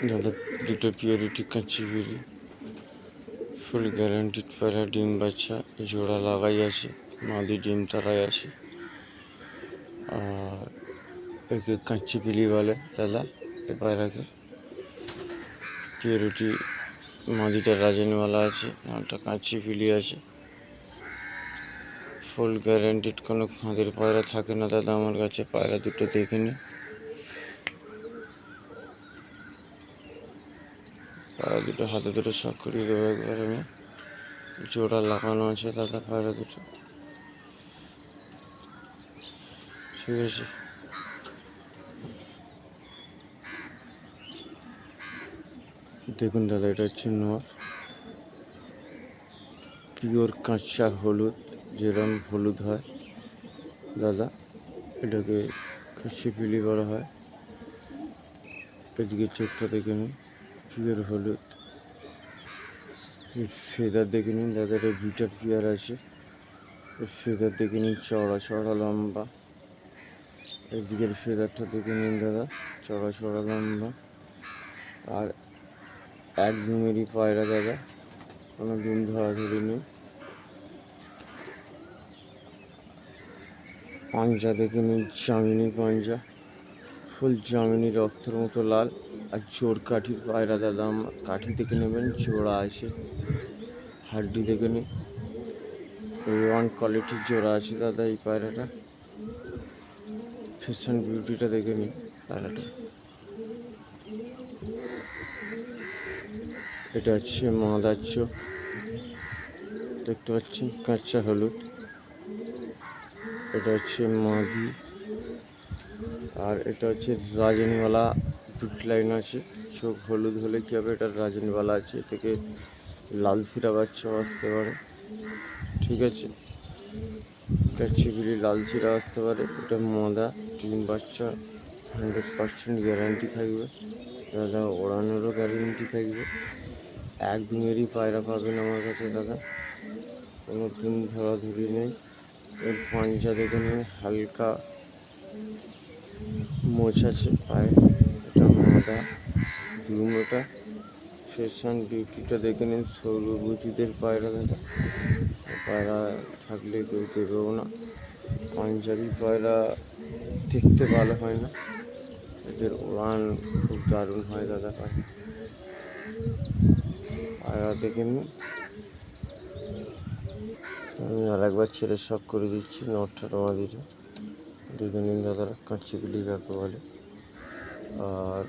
দাদা দুটো পিওরিটি কাঁচি বিড়ি, ফুল গ্যারান্টিড পায়রা, ডিম বাচ্চা জোড়া লাগাই আছে, মাদি ডিম তারাই আছে। আর একে কাঁচি পিলি বলে দাদা এ পায়রাকে। পিওরিটি মাদিটা রাজনওয়ালা আছে, নামটা কাঁচি পিলি আছে। ফুল গ্যারান্টিড, কোনো খাঁদের পায়রা থাকে না দাদা আমার কাছে। পায়রা দুটো দেখে নি, পায়রা দুটো হাতে দুটো শখ করিয়ে দেবো একবার আমি। জোড়া লাগানো আছে দাদা পায়রা দুটো, ঠিক আছে। দেখুন দাদা, এটা হচ্ছে নর, পিওর কাঁচা হলুদ, যেরকম হলুদ হয় দাদা এটাকে কাঁচি পিলি বলা হয়। এদিকে চোখটা দেখে নিন, পিওর হলুদ। ফেদার দেখে নিন দাদা, এটা বিটার পেয়ার আছে। ফেদার দেখে নিন, চড়া চড়া লম্বা। এদিকের ফেদারটা দেখে নিন দাদা, চড়া চড়া লম্বা। আর এক ঘুমেরই পায়রা দাদা, কোনো দিন ধরাধরি নেই। পাঞ্জা দেখে নিন, জামিনি পাঞ্জা, ফুল জামিনি, রক্তের মতো লাল। আর জোর কাঠির পায়রা দাদা, কাঠি দেখে নেবেন, জোড়া আছে। হাড্ডি দেখে নিন, ওয়ান কোয়ালিটির জোড়া আছে দাদা এই পায়রাটা। ফ্যাশন বিউটিটা দেখে নিন পায়রাটা। এটা হচ্ছে মাদার চোখ, দেখতে পাচ্ছেন কাঁচা হলুদ। এটা হচ্ছে মাদি। আর এটা হচ্ছে রাজনওয়ালা, দুটো লাইন আছে। চোখ হলুদ হলে কী হবে, এটা রাজনওয়ালা আছে, এ থেকে লাল সিরা বাচ্চা আসতে পারে, ঠিক আছে। কাচ্চি বিলি লাল সিরা আসতে পারে। এটা মাদা, ডিম বাচ্চা 100% গ্যারান্টি থাকবে দাদা, ওড়ানোরও গ্যারান্টি থাকবে। একদিনেরই পায়রা পাবেন আমার কাছে দাদা, কোনো দিন ধরাধরি নেই। এর পাঞ্জা দেখে নিন, হালকা মোচ আছে পায়ে। এটা মাদা দুমোটা। ফ্যাশন বিউটিটা দেখে নিন, সৌরভুজিদের পায়রা দাদা, পায়রা থাকলে কেউ দেবেও না। পাঞ্জাবি পায়রা দেখতে ভালো হয় না, এদের উড়ান খুব দারুণ হয় দাদা। পায়রা দেখে নিন, আমি আর একবার ছেড়ে শখ করে দিচ্ছি নটটা মাদিটা দেখে নিন দাদারা, কাঁচি বিলি কাকে বলে। আর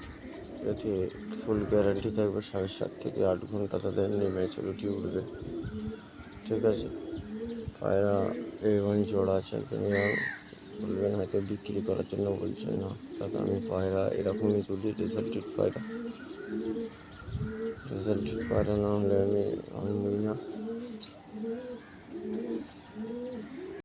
এতে ফুল গ্যারান্টি থাকবে, 7.5 থেকে 8 ঘন্টা তাদের ম্যাচুরিটি উঠবে, ঠিক আছে। পায়রা A1 জোড়া আছে, তুমি বলবেন হয়তো বিক্রি করার জন্য বলছেন, না দাদা আমি পায়রা এরকমই তুলি, রেজাল্টেড পায়রা। রেজাল্টেড পায়রা না হলে আমি আনবই না।